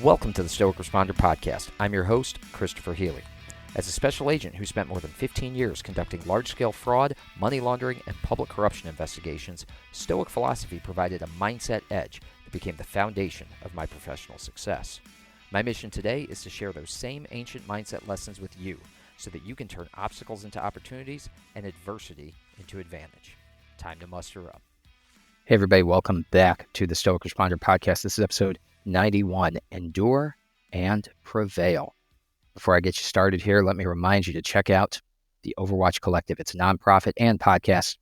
Welcome to the Stoic Responder Podcast. I'm your host, Christopher Healy. As a special agent who spent more than 15 years conducting large-scale fraud, money laundering, and public corruption investigations, Stoic philosophy provided a mindset edge that became the foundation of my professional success. My mission today is to share those same ancient mindset lessons with you so that you can turn obstacles into opportunities and adversity into advantage. Time to muster up. Hey everybody, welcome back to the Stoic Responder Podcast. This is episode 91, Endure and Prevail. Before I get you started here, let me remind you to check out the Overwatch Collective. It's a nonprofit and podcast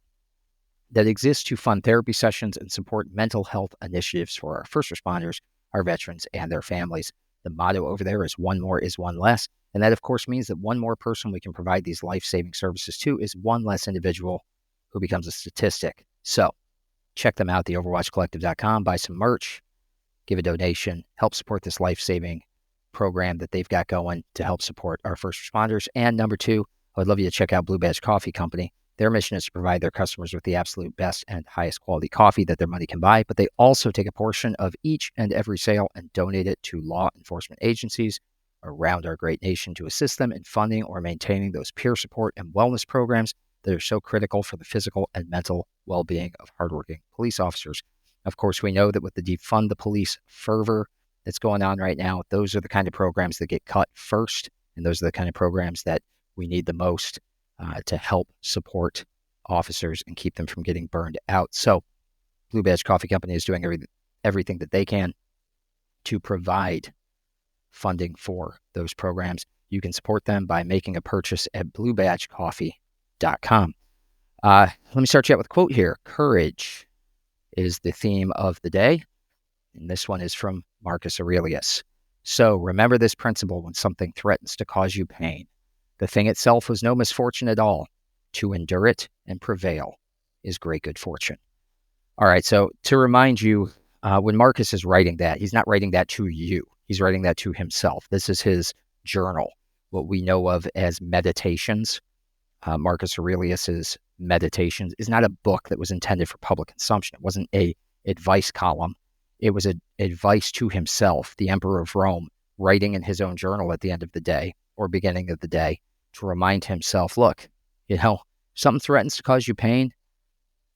that exists to fund therapy sessions and support mental health initiatives for our first responders, our veterans, and their families. The motto over there is one more is one less. And that, of course, means that one more person we can provide these life-saving services to is one less individual who becomes a statistic. So check them out, theoverwatchcollective.com, buy some merch, give a donation, help support this life-saving program that they've got going to help support our first responders. And number two, I would love you to check out Blue Badge Coffee Company. Their mission is to provide their customers with the absolute best and highest quality coffee that their money can buy, but they also take a portion of each and every sale and donate it to law enforcement agencies around our great nation to assist them in funding or maintaining those peer support and wellness programs that are so critical for the physical and mental well-being of hardworking police officers. Of course, we know that with the defund the police fervor that's going on right now, those are the kind of programs that get cut first, and those are the kind of programs that we need the most to help support officers and keep them from getting burned out. So Blue Badge Coffee Company is doing everything that they can to provide funding for those programs. You can support them by making a purchase at bluebadgecoffee.com. Let me start you out with a quote here. Courage is the theme of the day, and this one is from Marcus Aurelius. So remember this principle when something threatens to cause you pain. The thing itself was no misfortune at all. To endure it and prevail is great good fortune. All right, so to remind you, when Marcus is writing that, he's not writing that to you. He's writing that to himself. This is his journal, what we know of as meditations. Marcus Aurelius's Meditations is not a book that was intended for public consumption. It wasn't a advice column. It was an advice to himself, the Emperor of Rome, writing in his own journal at the end of the day or beginning of the day to remind himself, look, something threatens to cause you pain,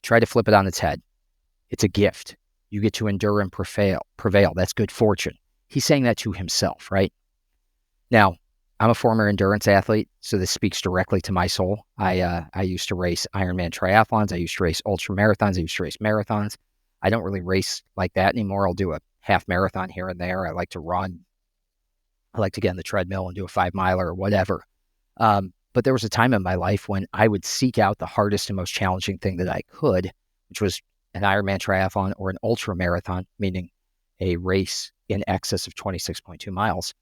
try to flip it on its head. It's a gift. You get to endure and prevail. That's good fortune. He's saying that to himself, right? Now, I'm a former endurance athlete, so this speaks directly to my soul. I used to race Ironman triathlons. I used to race ultra marathons. I used to race marathons. I don't really race like that anymore. I'll do a half marathon here and there. I like to run. I like to get on the treadmill and do a 5-miler or whatever. But there was a time in my life when I would seek out the hardest and most challenging thing that I could, which was an Ironman triathlon or an ultra marathon, meaning a race in excess of 26.2 miles.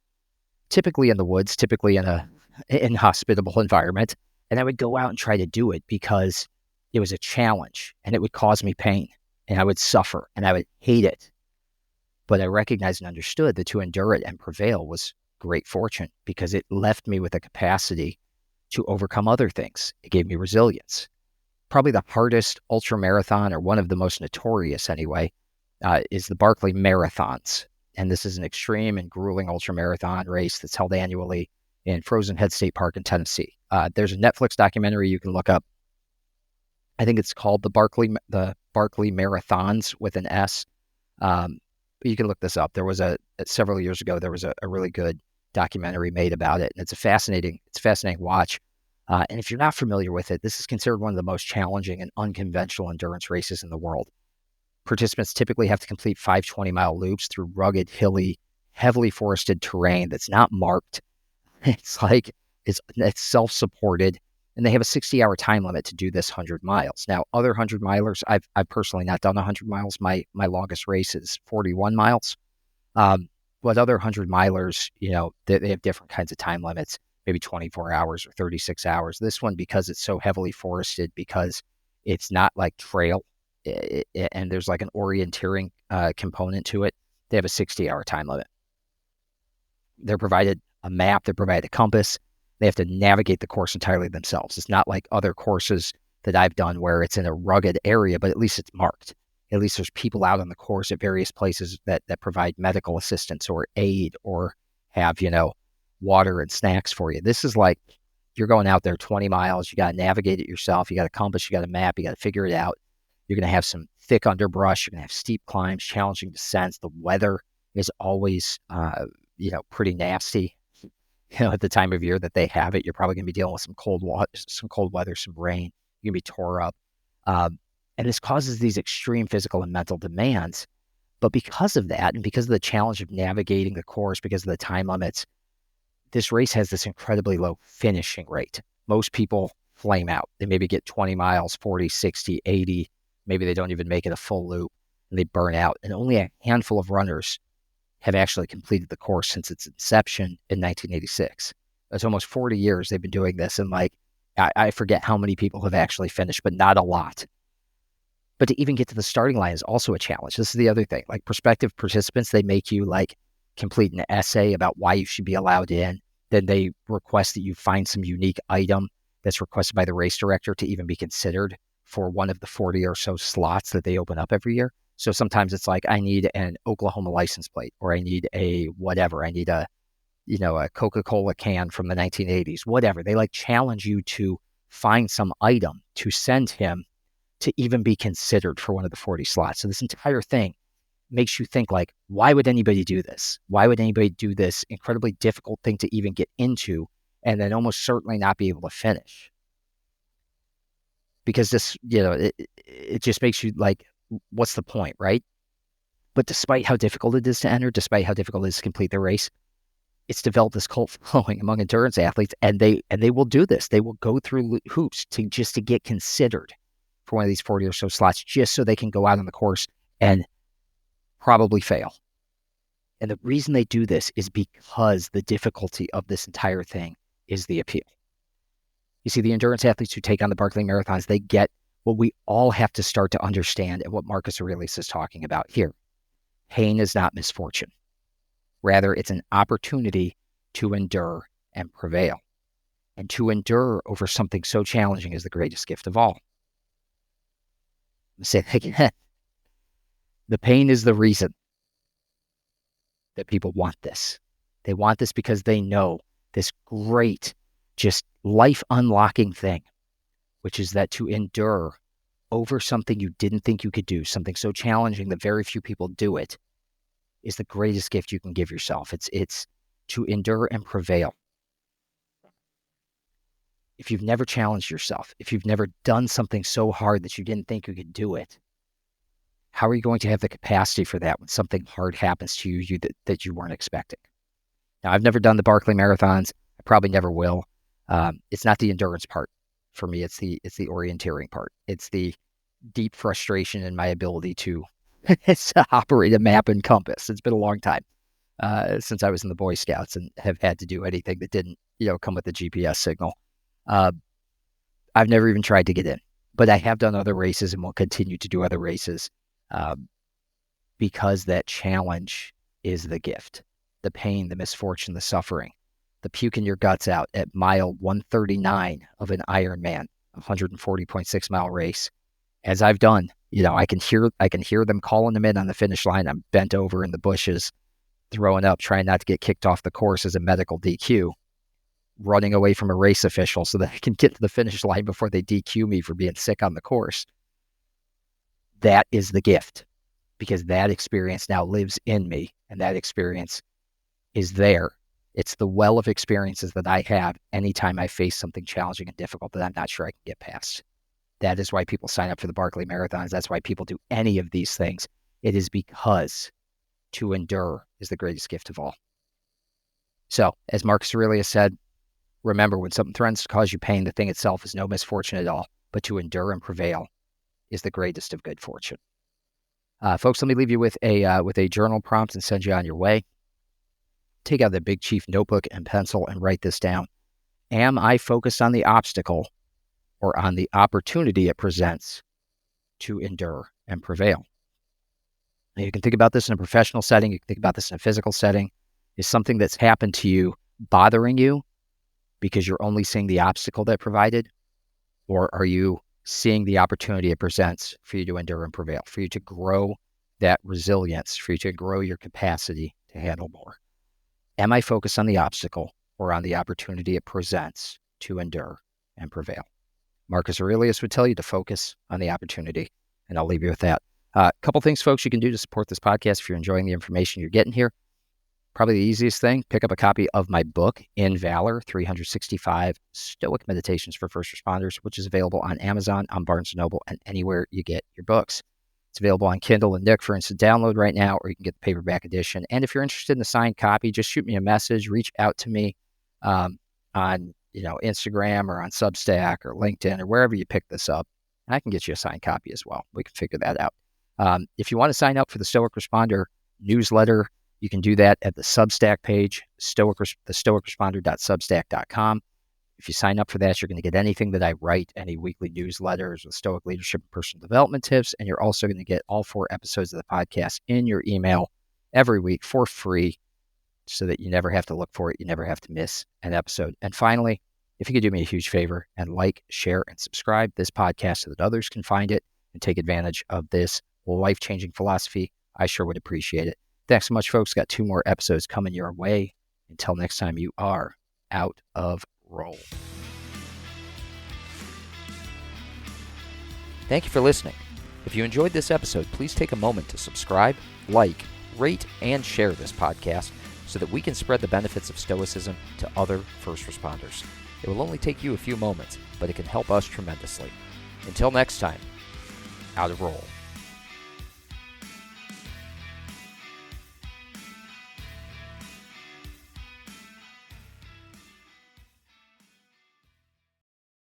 Typically in the woods, typically in an inhospitable environment. And I would go out and try to do it because it was a challenge and it would cause me pain and I would suffer and I would hate it. But I recognized and understood that to endure it and prevail was great fortune because it left me with a capacity to overcome other things. It gave me resilience. Probably the hardest ultra marathon, or one of the most notorious anyway, is the Barkley Marathons. And this is an extreme and grueling ultramarathon race that's held annually in Frozen Head State Park in Tennessee. There's a Netflix documentary you can look up. I think it's called the Barkley Marathons with an S. You can look this up. There was several years ago, there was a really good documentary made about it. And it's a fascinating watch. And if you're not familiar with it, this is considered one of the most challenging and unconventional endurance races in the world. Participants typically have to complete 5 20-mile loops through rugged, hilly, heavily forested terrain that's not marked. It's self-supported, and they have a 60-hour time limit to do this 100 miles. Now, other 100-milers, I've personally not done 100 miles. My longest race is 41 miles. But other 100-milers, they have different kinds of time limits, maybe 24 hours or 36 hours. This one, because it's so heavily forested, because it's not like trail, and there's like an orienteering component to it, they have a 60-hour time limit. They're provided a map, they're provided a compass. They have to navigate the course entirely themselves. It's not like other courses that I've done where it's in a rugged area, but at least it's marked. At least there's people out on the course at various places that provide medical assistance or aid or have, water and snacks for you. This is like you're going out there 20 miles. You got to navigate it yourself. You got a compass. You got a map. You got to figure it out. You're going to have some thick underbrush. You're going to have steep climbs, challenging descents. The weather is always, pretty nasty. At the time of year that they have it, you're probably going to be dealing with some cold weather, some rain. You're going to be tore up. And this causes these extreme physical and mental demands. But because of that, and because of the challenge of navigating the course, because of the time limits, this race has this incredibly low finishing rate. Most people flame out. They maybe get 20 miles, 40, 60, 80. Maybe they don't even make it a full loop and they burn out. And only a handful of runners have actually completed the course since its inception in 1986. It's almost 40 years they've been doing this. And I forget how many people have actually finished, but not a lot. But to even get to the starting line is also a challenge. This is the other thing. Like prospective participants, they make you complete an essay about why you should be allowed in. Then they request that you find some unique item that's requested by the race director to even be considered for one of the 40 or so slots that they open up every year. So sometimes it's like, I need an Oklahoma license plate, or I need a whatever. I need a Coca-Cola can from the 1980s, whatever. They challenge you to find some item to send him to even be considered for one of the 40 slots. So this entire thing makes you think why would anybody do this? Why would anybody do this incredibly difficult thing to even get into and then almost certainly not be able to finish? Because this, it just makes you what's the point, right? But despite how difficult it is to enter, despite how difficult it is to complete the race, it's developed this cult following among endurance athletes, and they will do this. They will go through hoops to get considered for one of these 40 or so slots, just so they can go out on the course and probably fail. And the reason they do this is because the difficulty of this entire thing is the appeal. You see, the endurance athletes who take on the Barkley Marathons, they get what we all have to start to understand and what Marcus Aurelius is talking about here. Pain is not misfortune. Rather, it's an opportunity to endure and prevail. And to endure over something so challenging is the greatest gift of all. I'm saying again, the pain is the reason that people want this. They want this because they know this great, just life-unlocking thing, which is that to endure over something you didn't think you could do, something so challenging that very few people do it, is the greatest gift you can give yourself. It's to endure and prevail. If you've never challenged yourself, if you've never done something so hard that you didn't think you could do it, how are you going to have the capacity for that when something hard happens to you that you weren't expecting? Now, I've never done the Barkley Marathons. I probably never will. It's not the endurance part for me. It's the orienteering part. It's the deep frustration in my ability to operate a map and compass. It's been a long time since I was in the Boy Scouts and have had to do anything that didn't, come with a GPS signal. I've never even tried to get in, but I have done other races and will continue to do other races because that challenge is the gift. The pain, the misfortune, the suffering, the puke in your guts out at mile 139 of an Ironman, 140.6 mile race. As I've done, I can hear them calling them in on the finish line. I'm bent over in the bushes, throwing up, trying not to get kicked off the course as a medical DQ, running away from a race official so that I can get to the finish line before they DQ me for being sick on the course. That is the gift, because that experience now lives in me, and that experience is there. It's the well of experiences that I have anytime I face something challenging and difficult that I'm not sure I can get past. That is why people sign up for the Barkley Marathons. That's why people do any of these things. It is because to endure is the greatest gift of all. So, as Marcus Aurelius said, remember, when something threatens to cause you pain, the thing itself is no misfortune at all, but to endure and prevail is the greatest of good fortune. Folks, let me leave you with a journal prompt and send you on your way. Take out the Big Chief notebook and pencil and write this down. Am I focused on the obstacle or on the opportunity it presents to endure and prevail? Now, you can think about this in a professional setting. You can think about this in a physical setting. Is something that's happened to you bothering you because you're only seeing the obstacle that provided? Or are you seeing the opportunity it presents for you to endure and prevail, for you to grow that resilience, for you to grow your capacity to handle more? Am I focused on the obstacle or on the opportunity it presents to endure and prevail? Marcus Aurelius would tell you to focus on the opportunity, and I'll leave you with that. A couple things, folks, you can do to support this podcast if you're enjoying the information you're getting here. Probably the easiest thing, pick up a copy of my book, In Valor, 365 Stoic Meditations for First Responders, which is available on Amazon, on Barnes & Noble, and anywhere you get your books. It's available on Kindle and Nook for instant download right now, or you can get the paperback edition. And if you're interested in the signed copy, just shoot me a message, reach out to me on Instagram or on Substack or LinkedIn or wherever you pick this up, and I can get you a signed copy as well. We can figure that out. If you want to sign up for the Stoic Responder newsletter, you can do that at the Substack page, thestoicresponder.substack.com. If you sign up for that, you're going to get anything that I write, any weekly newsletters with Stoic leadership and personal development tips, and you're also going to get all 4 episodes of the podcast in your email every week for free, so that you never have to look for it, you never have to miss an episode. And finally, if you could do me a huge favor and like, share, and subscribe this podcast so that others can find it and take advantage of this life-changing philosophy, I sure would appreciate it. Thanks so much, folks. Got 2 more episodes coming your way. Until next time, you are out of roll. Thank you for listening. If you enjoyed this episode, please take a moment to subscribe, like, rate, and share this podcast so that we can spread the benefits of Stoicism to other first responders. It will only take you a few moments, but it can help us tremendously. Until next time, out of roll.